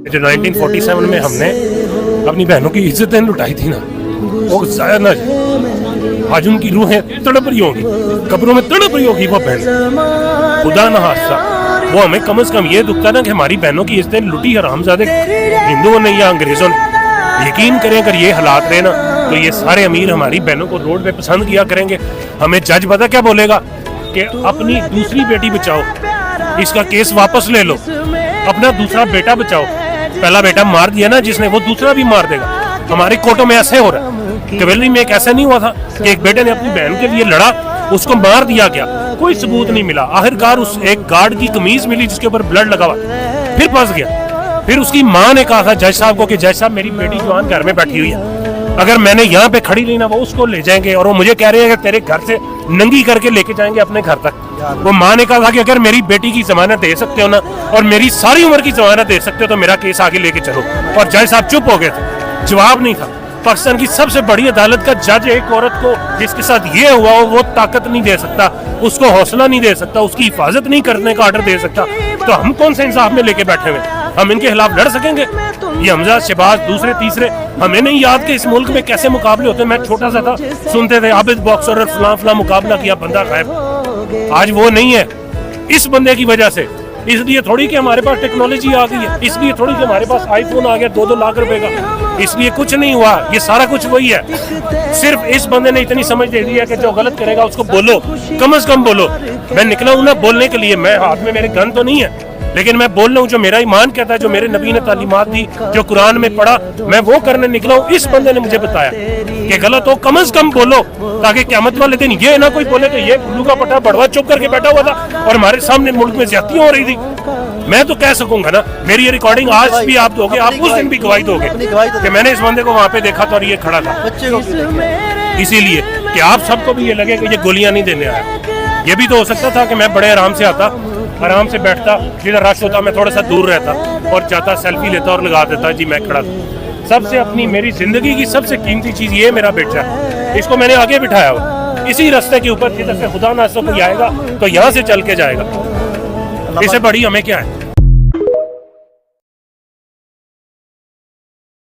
जो 1947 में हमने अपनी बहनों की इज्जतें लुटाई थी ना, वो जाया ना जाए। आज उनकी रूहें तड़प रही होगी, कब्रों में तड़प रही होगी वो बहन। खुदा न हादसा, वो हमें कम से कम ये दुखता ना कि हमारी बहनों की इज्जतें लुटी हरामजादे हिंदुओं ने या अंग्रेजों ने। यकीन करें अगर ये हालात रहे ना तो ये सारे अमीर हमारी बहनों को रोड पे पसंद किया करेंगे। हमें जज पता क्या बोलेगा कि अपनी दूसरी बेटी बचाओ, इसका केस वापस ले लो, अपना दूसरा बेटा बचाओ। पहला बेटा मार दिया ना जिसने, वो दूसरा भी मार देगा। हमारे कोर्टों में ऐसे हो रहा है। कवेलरी में एक ऐसा नहीं हुआ था कि एक बेटे ने अपनी बहन के लिए लड़ा, उसको मार दिया गया, कोई सबूत नहीं मिला। आखिरकार उस एक गार्ड की कमीज मिली जिसके ऊपर ब्लड लगा हुआ, फिर फंस गया। फिर उसकी माँ ने कहा था जज साहब को कि जज साहब मेरी बेटी जवान घर में बैठी हुई है, अगर मैंने यहाँ पे खड़ी रही ना वो उसको ले जाएंगे और वो मुझे कह रहे हैं कि तेरे घर से नंगी करके लेके जाएंगे अपने घर तक। वो माँ ने कहा था कि अगर मेरी बेटी की जमानत दे सकते हो ना और मेरी सारी उम्र की जमानत दे सकते हो तो मेरा केस आगे लेके चलो। और जज साहब चुप हो गए थे, जवाब नहीं था। पाकिस्तान की सबसे बड़ी अदालत का जज एक औरत को जिसके साथ ये हुआ हो वो ताकत नहीं दे सकता, उसको हौसला नहीं दे सकता, उसकी हिफाजत नहीं करने का ऑर्डर दे सकता, तो हम कौन से इंसाफ में लेके बैठे हुए? हम इनके खिलाफ लड़ सकेंगे? ये हमजा शहबाज दूसरे तीसरे, हमें नहीं याद कि इस मुल्क में कैसे मुकाबले होते। मैं छोटा सा था, सुनते थे आबिद बॉक्सर और फलां फलां मुकाबला किया, बंदा गायब। आज वो नहीं है इस बंदे की वजह से। इसलिए थोड़ी कि हमारे पास टेक्नोलॉजी आ गई है, इसलिए थोड़ी कि हमारे पास आईफोन आ गया 2-2 लाख रुपए का, इसलिए कुछ नहीं हुआ। ये सारा कुछ वही है। सिर्फ इस बंदे ने इतनी समझ दे दी है कि जो गलत करेगा उसको बोलो, कम से कम बोलो। मैं निकला हूं ना बोलने के लिए, मैं हाथ में मेरे गन तो नहीं है, लेकिन मैं बोल रहा हूँ जो मेरा ईमान कहता है, जो मेरे नबी ने तालीमात दी, जो कुरान में पढ़ा, मैं वो करने निकला हूँ। इस बंदे ने मुझे बताया कि गलत हो कम से कम बोलो, ताकि क़यामत वाले दिन ये ना कोई बोले कि ये गुल्लू का पट्टा बड़वा चुप करके बैठा हुआ था और हमारे सामने मुल्क में ज्यादतियां हो रही थी। मैं तो कह सकूंगा ना, मेरी ये रिकॉर्डिंग आज भी आप दोगे, आप उस दिन भी गवाही दोगे कि मैंने इस बंदे को वहाँ पे देखा था और ये खड़ा था। इसीलिए कि आप सबको भी ये लगे कि ये गोलियां नहीं देने आया। ये भी तो हो सकता था कि मैं बड़े आराम से आता, आराम से बैठता, जिधर रश होता मैं थोड़ा सा दूर रहता और जाता, सेल्फी लेता और लगा देता जी मैं खड़ा था। सबसे अपनी मेरी जिंदगी की सबसे कीमती चीज ये मेरा बेटा है, इसको मैंने आगे बिठाया हुआ इसी रास्ते के ऊपर, जिधर से खुदा ना कोई आएगा तो यहाँ से चल के जाएगा। इससे बड़ी हमें क्या है।